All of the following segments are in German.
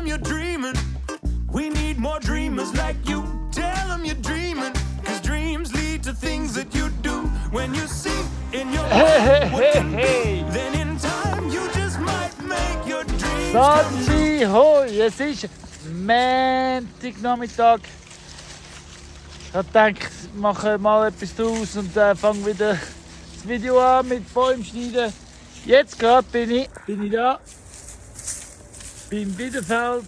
them you're dreaming. We need more dreamers like you. Tell them you're dreaming. Cause dreams lead to things that you do. When you see in your mind what can be, then in time you just might make your dreams come true. Santi, hoi! Es ist Montagnachmittag. Ich habe gedacht, ich mache mal etwas draus und fange wieder das Video an mit Bäumen schneiden. Jetzt gerade bin ich da beim Biederfeld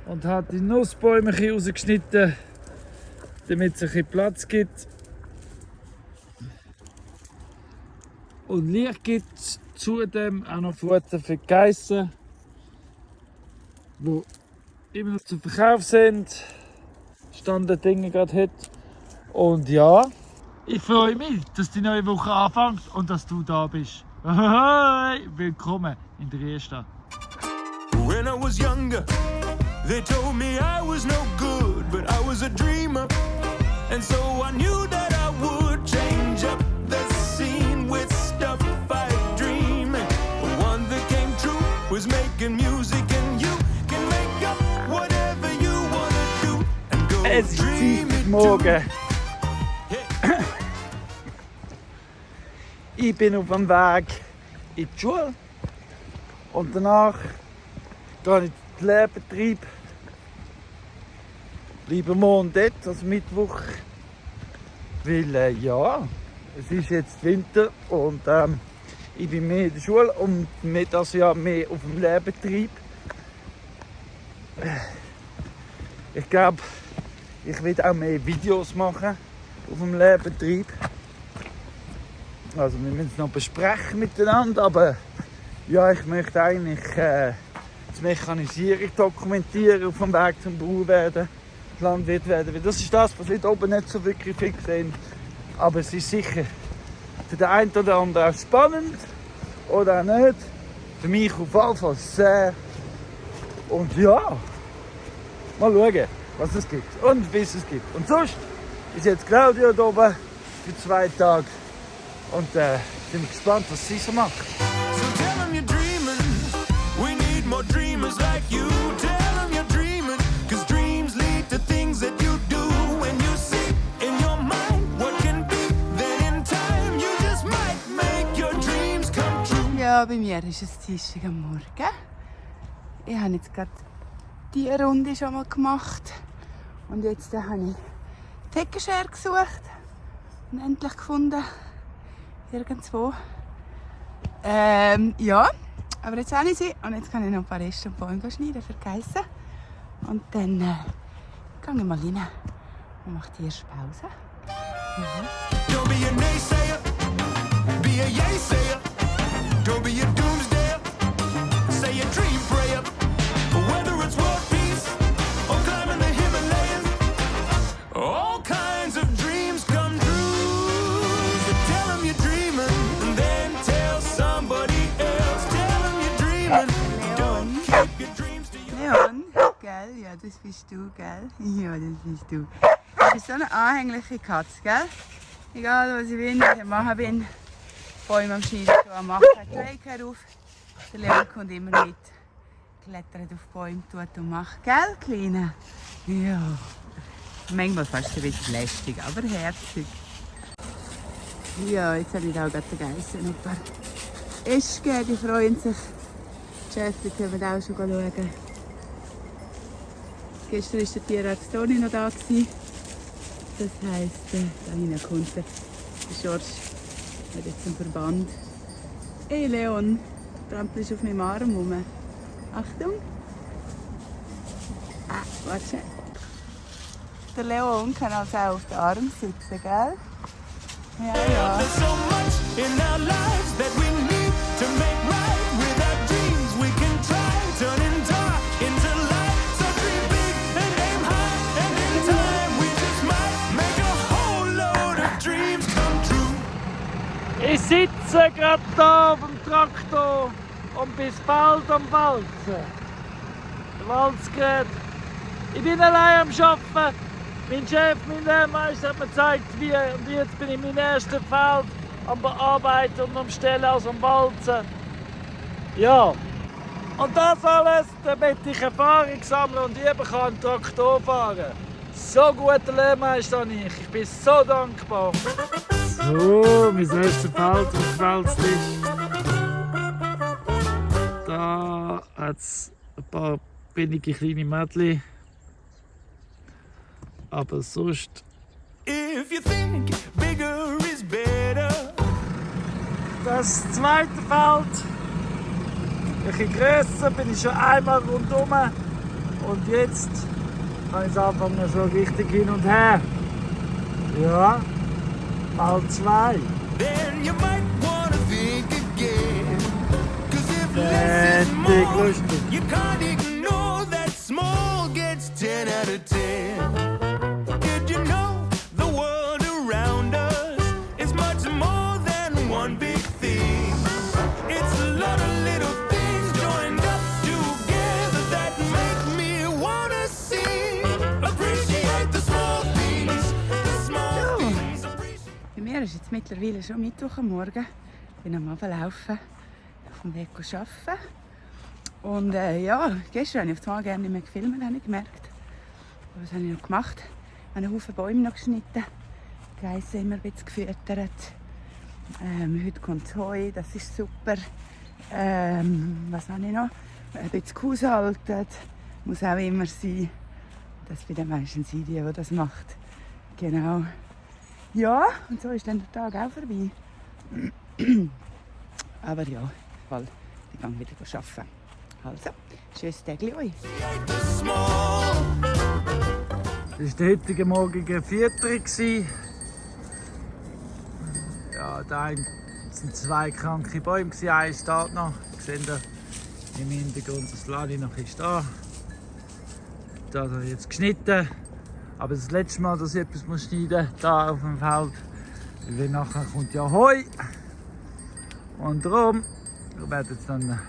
und habe die Nussbäume rausgeschnitten, damit es ein bisschen Platz gibt und Licht gibt. Zudem auch noch Futter für die Geissen, die immer noch zu Verkauf sind. Stand der Dinge gerade heute. Und ja, ich freue mich, dass die neue Woche anfängt und dass du da bist. Willkommen in der Riesta. When I was younger, they told me I was no good, but I was a dreamer. And so I knew that I would change up the scene with stuff I dream. The one that came true was making music, and you can make up whatever you wanna do and go dream it Morgen. Ich bin auf dem Weg in die Schule und danach gehe ich in den Lehrbetrieb. Bleibe morgen dort, also Mittwoch, weil ja, es ist jetzt Winter und ich bin mehr in der Schule und das Jahr mehr auf dem Lehrbetrieb. Ich glaube, ich will auch mehr Videos machen auf dem Lehrbetrieb. Also wir müssen es noch besprechen miteinander, aber ja, ich möchte eigentlich die Mechanisierung dokumentieren auf dem Weg zum Bauer werden, Landwirt werden. Weil das ist das, was wir oben nicht so wirklich viel sehen. Aber es ist sicher für den einen oder anderen auch spannend oder auch nicht. Für mich auf jeden Fall sehr. Und ja, mal schauen, was es gibt und wie es gibt. Und sonst ist jetzt Claudia da oben für 2 Tage. Und bin gespannt, was sie so macht. So tell them you're dreaming. We need more dreamers like you. Tell them you're dreaming. Cause dreams lead to things that you do. When you see in your mind what can be, then in time you just might make your dreams come true. Ja, bei mir ist es Dienstag am Morgen. Ich habe jetzt gerade diese Runde schon mal gemacht. Und jetzt habe ich die Heckenschere gesucht und endlich gefunden. Irgendwo. Ja, aber jetzt habe ich sie und jetzt kann ich noch ein paar Reste und Bäume schneiden für die Geissen. Und dann gehe ich mal rein und mache die erste Pause. Ja. Don't be a naysayer, be a yaysayer. Don't be a doomsdayer, say a dream prayer. Whether it's world peace or climbing the Himalayas, all kinds of dreams come true. So tell them you're dreaming and then tell somebody else. Tell them you're dreaming. Don't keep your dreams to yourself. Leon, gell? Ja, das bist du, gell? Ja, das bist du. Du bist so eine anhängliche Katze, gell? Egal was ich bin, was ich am machen bin, Bäume am Schneiden, am Machen, die Leike auf. Der Leon kommt immer mit, klettert auf Bäume, tut und macht, gell, Kleine? Ja. Manchmal fast ein bisschen lästig, aber herzig. Ja, jetzt habe ich auch gerade den Geissen noch ein paar Äste gegeben, die freuen sich. Die Schäfer können auch schon schauen. Gestern war der Tierarzt Toni noch da. Das heisst, da hinten kommt der Schorsch. Er hat jetzt einen Verband. Hey Leon, du trampelst auf meinem Arm rum. Achtung! Ah, warte. Der Leon kann also auch auf den Arm sitzen, gell? Ja, ja. There's so much in our lives that we need to make right with our dreams. We can try turning dark into light. So dream big and aim high, and in time we just might make a whole load of dreams come true. Ich sitze gerade da auf dem Traktor und bin bald am Walzen. Der Walzgerät. Ich bin allein am Arbeiten. Mein Chef, mein Lehrmeister hat mir gezeigt, wie. Und jetzt bin ich in meinem ersten Feld am Bearbeiten und am Stellen, also am Walzen. Ja, und das alles, damit ich Erfahrung sammeln und üben kann Traktor fahren. So guter Lehrmeister habe ich. Ich bin so dankbar. So, mein erstes Feld aufgewälzt ist. Da hat es ein paar billige kleine Mädchen. Aber sonst. If you think bigger is better, Das zweite Feld. Ein bisschen grösser, bin ich schon einmal rundum. Und jetzt kann ich anfangen so richtig hin und her. Ja, mal 2. then you might wanna think again. 'Cause if less is Fertig, more, lustig. you can't ignore that small gets 10 out of 10. Did you know the world around us is much more than one big thing? It's a lot of little things joined up together that make me wanna sing. Appreciate the small things, the small things. Bei mir ist jetzt mittlerweile schon Mittwoch am Morgen. Ich bin am Ablaufen, auf dem Weg arbeiten. Und ja, gestern habe ich auf das Mal gerne nicht mehr gefilmt, habe ich gemerkt. Aber was habe ich noch gemacht? Ich habe einen Haufen Bäume noch geschnitten, die Geissen immer ein bisschen gefüttert. Heute kommt das Heu, das ist super. Was habe ich noch? Ein bisschen gehaushaltet, muss auch immer sein. Das bin dann meistens die, die das macht. Genau. Ja, und so ist dann der Tag auch vorbei. Aber ja, bald ich gehe wieder arbeiten. Also, schönes Tagli euch. The small. Das war der heutige morgige Viertel. Ja, da sind 2 kranke Bäume, einer steht noch. Seht ihr im Hintergrund, das Lani noch ist da. Da habe ich jetzt geschnitten. Aber das letzte Mal, dass ich etwas schneiden muss, da auf dem Feld. Weil nachher kommt ja Heu. Und darum wird jetzt dann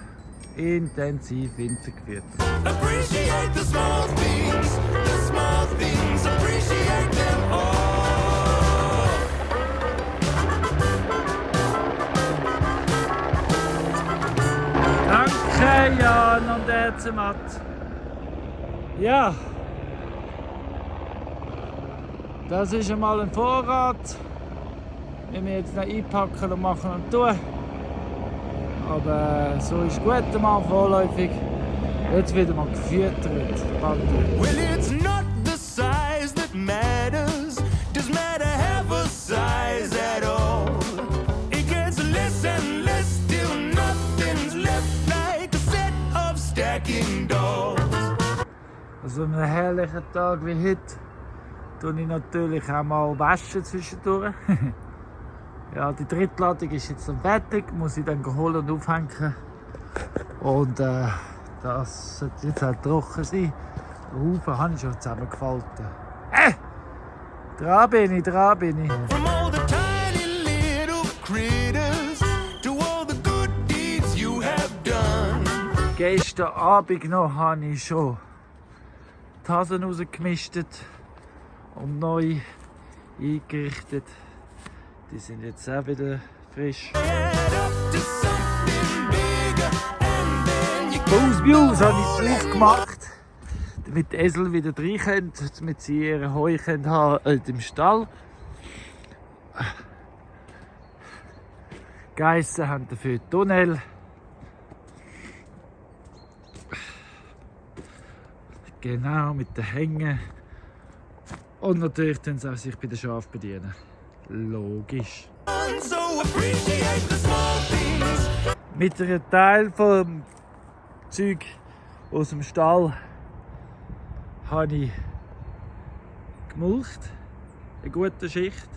intensiv Winter geführt. Appreciate the small things, appreciate them all. Danke Jan und Erzemat. Ja, das ist einmal ein Vorrat. Wir müssen jetzt noch einpacken und machen und tun. Aber so ist gut einmal vorläufig. Jetzt wieder mal gefüttert. Well, it's not the size that matters. Does matter have a size at all? It gets less and less till nothing's left like a set of stacking dolls. Also an einem herrlichen Tag wie heute tue ich natürlich auch mal waschen zwischendurch. Ja, die dritte Ladung ist jetzt dann fertig, muss ich dann holen und aufhängen. Und das sollte jetzt halt trocken sein. Den Haufen habe ich schon zusammengefaltet. Dran bin ich. From all the tiny little critters to all the good deeds you have done. Gestern Abend noch habe ich schon die Hasen rausgemistet und neu eingerichtet. Die sind jetzt auch wieder frisch. Add up to something bigger and then you Booze habe ich drauf gemacht, damit die Esel wieder rein können, damit sie ihre Heu haben im Stall. Die Geissen haben dafür Tunnel. Genau, mit den Hängen. Und natürlich können sie auch sich bei den Schafen bedienen. Logisch. done, so appreciate the small things. Mit einem Teil vom Zeug aus dem Stall habe ich gemulcht. Eine gute Schicht.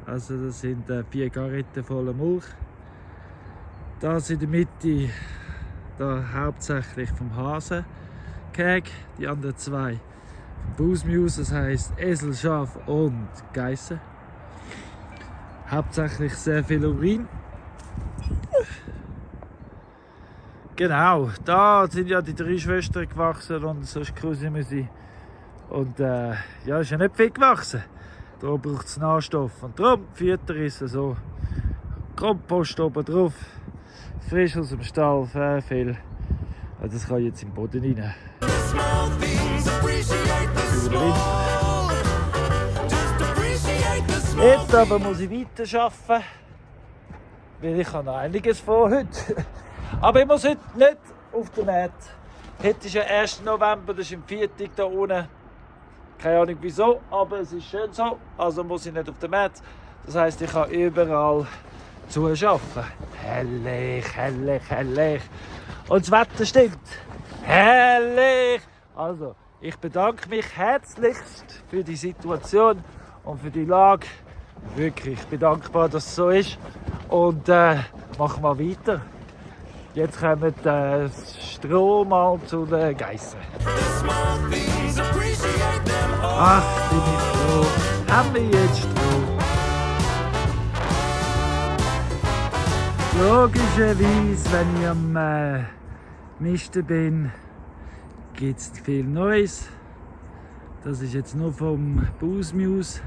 Also das sind 4 Garetten voller Mulch. Das in der Mitte da hauptsächlich vom Hasengehege, die anderen 2 vom Busmuse, das heisst Esel, Schaf und Geissen. Hauptsächlich sehr viel Urin. Genau, da sind ja die 3 Schwestern gewachsen und sonst Cousin. Und ja, ist ja nicht viel gewachsen. Da braucht es Nährstoff. Und darum, Futter ist so Kompost oben drauf. frisch aus dem Stall, sehr viel. Also das kann jetzt im Boden rein. Small things, appreciate the small. Just appreciate the small. Jetzt aber muss ich weiterarbeiten, weil ich habe noch einiges vor heute. Aber ich muss heute nicht auf den Markt. Heute ist ja 1. November, das ist im Viertag da unten. Keine Ahnung wieso, aber es ist schön so. Also muss ich nicht auf den Markt. Das heisst, ich kann überall zuschaffen. Herrlich, herrlich, herrlich. Und das Wetter stimmt. Herrlich. Also, ich bedanke mich herzlichst für die Situation und für die Lage. Wirklich, ich bin dankbar, dass es so ist. Und machen wir weiter. Jetzt kommt Stroh mal zu den Geissen. The small things, appreciate them all. Ach, bin ich froh. Haben wir jetzt Stroh? Logischerweise, wenn ich am Misten bin, gibt es viel Neues. Das ist jetzt nur vom Busmuse.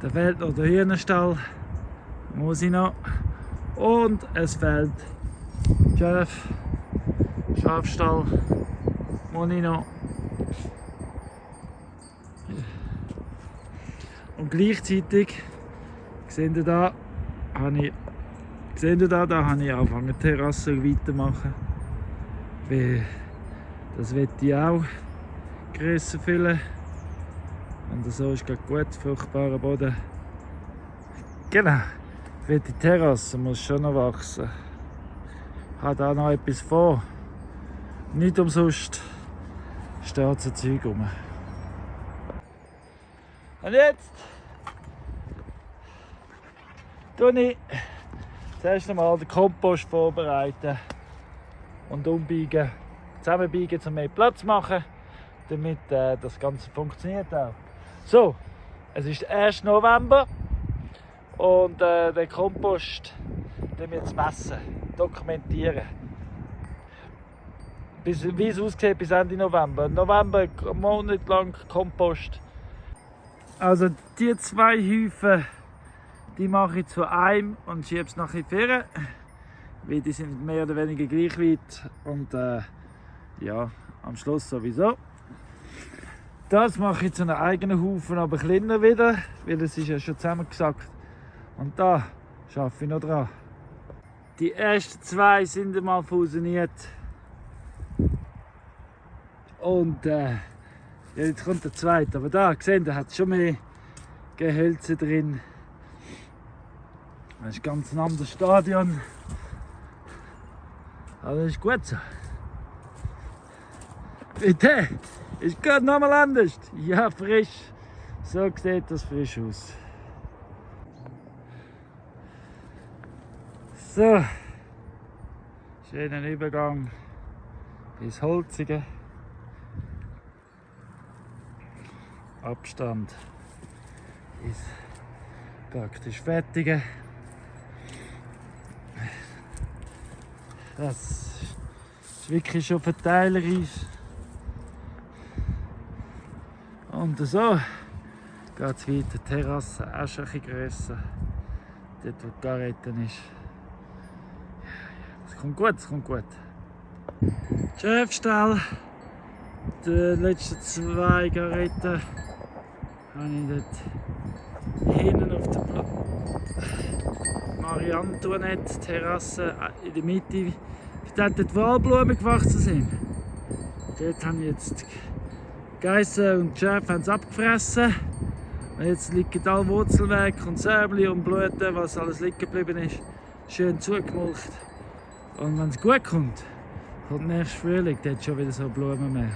Da fehlt noch der Hühnerstall. Muss ich noch. Und es fehlt Schafstall. Muss ich noch. Und gleichzeitig seht ihr da, habe ich angefangen, die Terrasse weitermachen. Weil das will ich auch grösser füllen. Und so ist es gut, fruchtbarer Boden. Genau, die Terrasse muss schon noch wachsen. Ich habe da noch etwas vor. Nicht umsonst steht so Zeug rum. Und jetzt tue ich zuerst einmal den Kompost vorbereiten und umbiegen, zusammenbiegen, um mehr Platz zu machen, damit das Ganze funktioniert auch. So, es ist der 1. November und den Kompost wir jetzt messen, dokumentieren. Wie es aussieht bis Ende November. November, einen Monat lang Kompost. Also die 2 Häufen, die mache ich zu einem und schiebe es nachher vor, weil die sind mehr oder weniger gleich weit und ja, am Schluss sowieso. Das mache ich zu einem eigenen Haufen, aber kleiner wieder, weil es ist ja schon zusammengesackt. Und da arbeite ich noch dran. Die ersten 2 sind einmal fusioniert. Und ja, jetzt kommt der zweite. Aber da, gesehen, da hat es schon mehr Gehölze drin. Das ist ganz ein anderes Stadion. Aber das ist gut so. Bitte, ist gerade nochmal anders. Ja, frisch. So sieht das frisch aus. So. Schönen Übergang ins Holzige. Abstand ist praktisch fertige. Das ist wirklich schon verteilerisch. Und so geht es weiter. Die Terrasse auch schon ein bisschen grösser. Dort wo die Garretten ist. Das kommt gut, das kommt gut. Schafstall. Die letzten 2 Garretten habe ich dort hinten auf der Marie-Antoinette-Terrasse in der Mitte, dort die Walblumen gewachsen sind. Dort haben jetzt die Geissen und die Schafe haben es abgefressen. Und jetzt liegen alle Wurzelwerke und Säbel und Blüten, was alles liegen geblieben ist, schön zugemulcht. Und wenn es gut kommt nächstes Frühling dort schon wieder so Blumen mehr.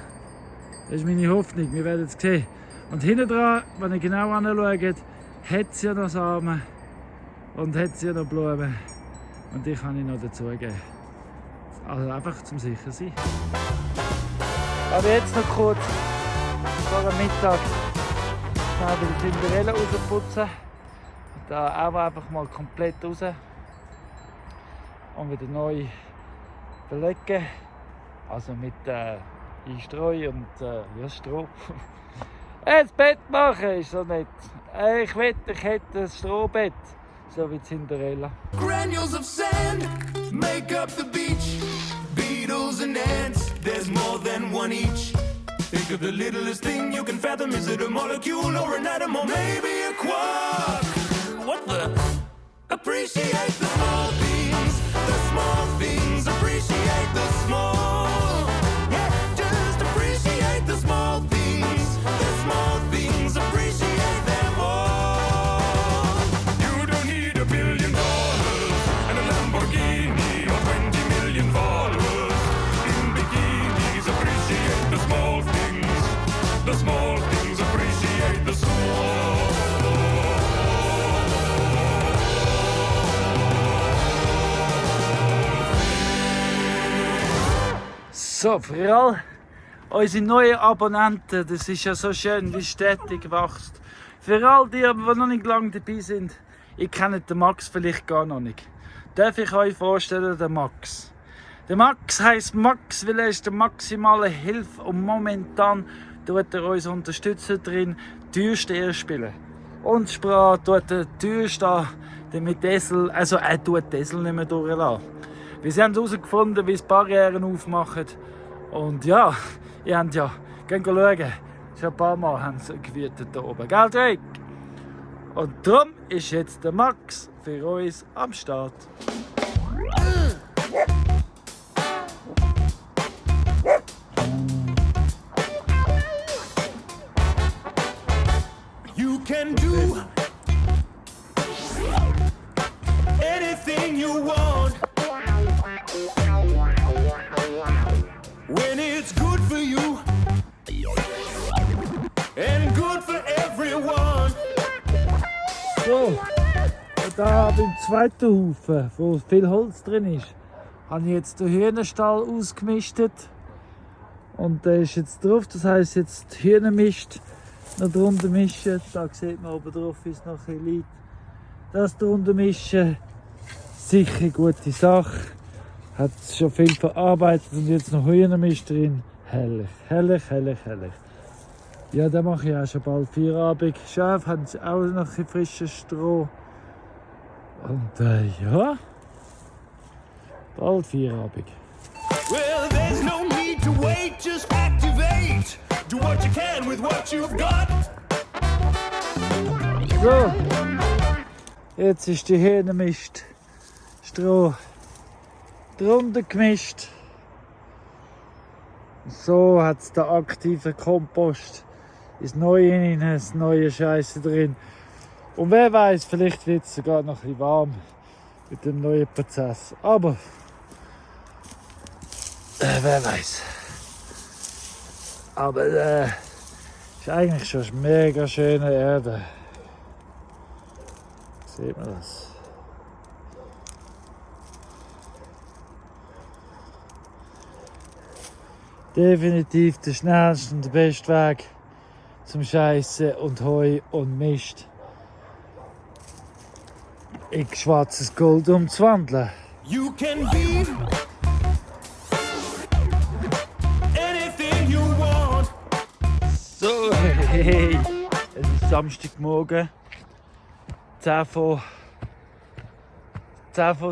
Das ist meine Hoffnung, wir werden es sehen. Und hinten dran, wenn ihr genau anschaut, hat es ja noch Samen und hat es ja noch Blumen. Und die kann ich noch dazugeben. Also einfach zum sicher sein. Aber jetzt noch kurz vor dem Mittag schnell die Cinderella rausputzen. Da auch einfach mal komplett raus. Und wieder neu belegen. Also mit Einstreu und ja, Stroh. Das Bett machen ist so nett. Ich hätte ein Strohbett, so wie Cinderella. Granules of sand make up the beach. Beetles and ants, there's more than one each. Think of the littlest thing you can fathom. Is it a molecule or an atom or maybe a quark? What the? Appreciate the small things, the small things. Appreciate the small. Yeah, just appreciate the small things, the small things. Appreciate them all. You don't need $1 billion and a Lamborghini or 20 million followers in bikinis. Appreciate the small things, the small things. Appreciate the small. So, für all unsere neuen Abonnenten, das ist ja so schön, wie stetig wächst. Für all die, die noch nicht lange dabei sind, ich kenne den Max vielleicht gar noch nicht. Darf ich euch vorstellen, den Max? Der Max heisst Max, weil er ist der maximale Hilfe und momentan tut er uns unterstützen drin, teuerste Ehe spielen. Und Sprache tut der teuerste mit Esel, also er tut den Esel nicht mehr durchlassen. Wir haben herausgefunden, wie es Barrieren aufmachen. Und ja, ihr habt ja, gehen schauen. Schon ein paar Mal haben sie gewütet hier oben. Gell, Drake? Und darum ist jetzt der Max für uns am Start. You can do anything you want when it's good for you and good for everyone. So, da beim zweiten Haufen, wo viel Holz drin ist, habe ich jetzt den Hühnerstall ausgemistet. Und der ist jetzt drauf, das heisst jetzt Hühnermist noch drunter mischen. Da sieht man oben drauf, wie es noch ein bisschen liegt. Das drunter mischen, sicher eine gute Sache. Hat schon viel verarbeitet und jetzt noch Hühnermist drin. Herrlich, herrlich, herrlich, herrlich. Ja, da mache ich auch schon bald Feierabend. Schaf haben sie auch noch ein bisschen frisches Stroh. Und ja, bald Feierabend. Well, there's no need to wait, just activate. Do what you can with what you've got. So, jetzt ist die Hühnermist Stroh drunter gemischt. So hat es den aktiven Kompost ins Neue hinein, das neue Scheiße drin. Und wer weiß, vielleicht wird es sogar noch ein bisschen warm mit dem neuen Prozess. Aber wer weiß. Aber ist eigentlich schon eine mega schöne Erde. Sieht man das? Definitiv der schnellste und der beste Weg zum Scheissen und Heu und Mist in schwarzes Gold umzuwandeln. You can be anything you want. So, hey, es ist Samstagmorgen, 10 vor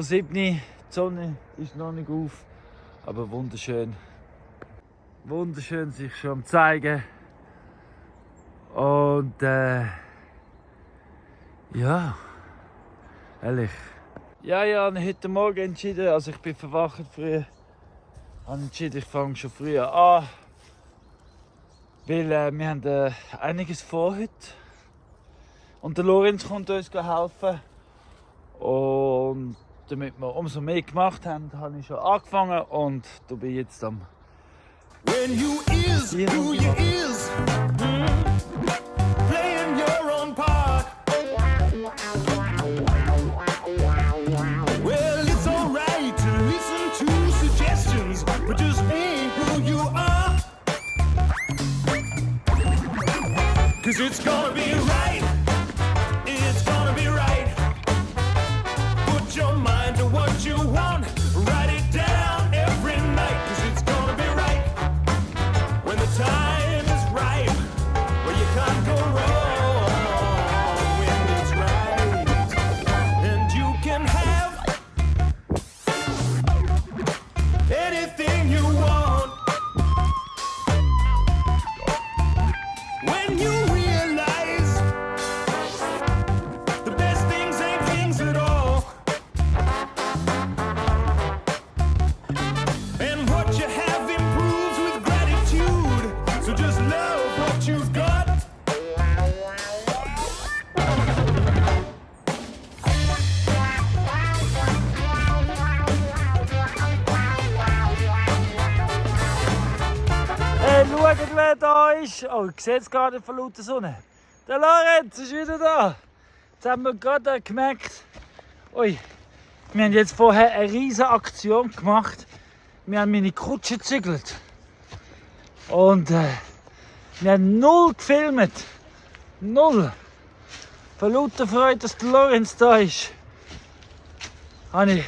7. Die Sonne ist noch nicht auf, aber wunderschön. Wunderschön sich schon am zeigen. Und ja, ehrlich. Ja, ich habe heute Morgen entschieden, also ich bin verwacht früh, habe entschieden, ich fange schon früher an. Weil wir haben einiges vor heute. Und der Lorenz kommt uns helfen. Und damit wir umso mehr gemacht haben, habe ich schon angefangen und du bin jetzt am When you is who you is, playing your own part. Well, it's alright to listen to suggestions, but just be who you are. 'Cause it's gonna be right. It's gonna be right. Put your mind to what you want. Write it down every night. 'Cause it's gonna be right. When the time is right, well, you can't go wrong when it's right. And you can have wer da ist. Oh, ich sehe es gar nicht von lauter Sonne. Der Lorenz ist wieder da. Jetzt haben wir gerade gemerkt, ui, wir haben jetzt vorher eine riesige Aktion gemacht. Wir haben meine Kutsche gezügelt. Und wir haben 0 gefilmt. 0. Von lauter Freude, dass der Lorenz da ist, habe ich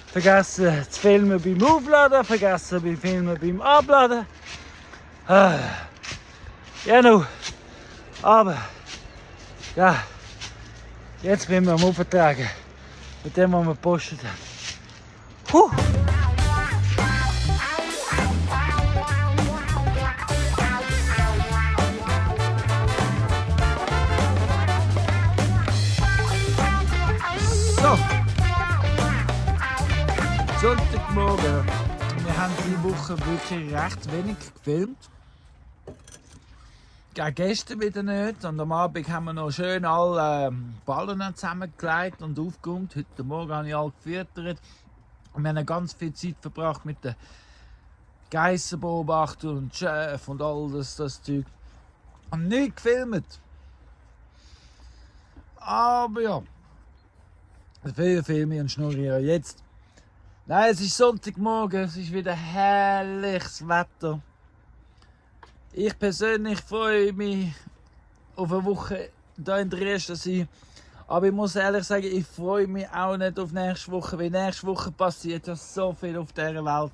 vergessen zu filmen beim Aufladen, vergessen beim Filmen beim Abladen. Genau. Aber ja, jetzt müssen wir am Auftragen mit dem, was wir gepostet haben. Puh. So. Sonntagmorgen. Wir haben diese Woche wirklich recht wenig gefilmt. Gestern wieder nicht. Und am Abend haben wir noch schön alle Ballen zusammengelegt und aufgeräumt. Heute Morgen habe ich alle gefüttert. Und wir haben ganz viel Zeit verbracht mit den Geissenbeobachtern und Chef und all das Zeug. Und nicht gefilmt. Aber ja. Viele Filme und Schnurrieren jetzt. Nein, es ist Sonntagmorgen, es ist wieder herrliches Wetter. Ich persönlich freue mich auf eine Woche hier in Dresden zu sein. Aber ich muss ehrlich sagen, ich freue mich auch nicht auf nächste Woche, weil nächste Woche passiert ja so viel auf dieser Welt.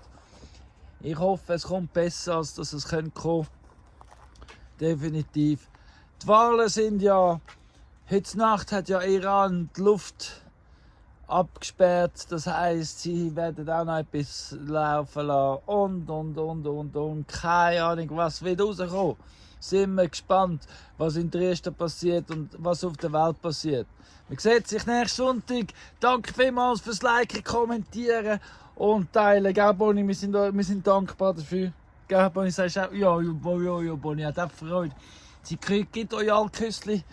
Ich hoffe, es kommt besser, als dass es kommen könnte. Definitiv. Die Wahlen sind ja, heute Nacht hat ja Iran die Luft abgesperrt, das heisst, sie werden auch noch etwas laufen lassen und. Keine Ahnung, was wird rauskommen. Sind wir gespannt, was in Dresden passiert und was auf der Welt passiert. Man sieht sich nächsten Sonntag. Danke vielmals fürs Liken, Kommentieren und Teilen. Gell, Bonnie, wir sind dankbar dafür. Gell, Bonnie, sagst du auch? Ja, Bonnie hat auch Freude. Sie gibt euch alle Küssli.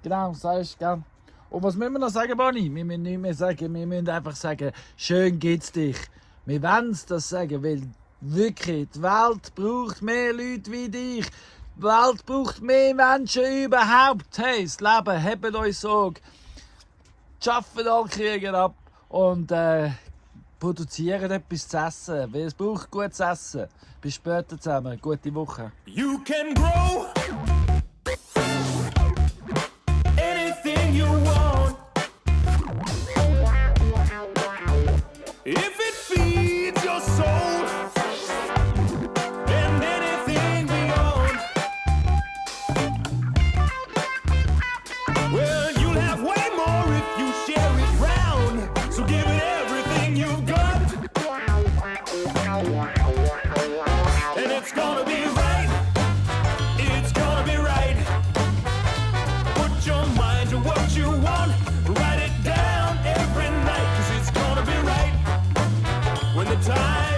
Genau, sagst du, gell? Und was müssen wir noch sagen, Bonnie? Wir müssen nicht mehr sagen, wir müssen einfach sagen, schön geht's dich. Wir wollen das sagen, weil wirklich, die Welt braucht mehr Leute wie dich. Die Welt braucht mehr Menschen überhaupt. Hey, das Leben, habt euch Sorge. Schaffen alle Kriege ab und produzieren etwas zu essen. Weil es braucht gutes Essen. Bis später zusammen, gute Woche. You can grow anything you want if it feeds your soul and anything beyond. Well, you'll have way more if you share it round. So give it everything you've got, and it's gonna be right. It's gonna be right. Put your mind to what you want. Write it down every night, 'cause it's gonna be right when the time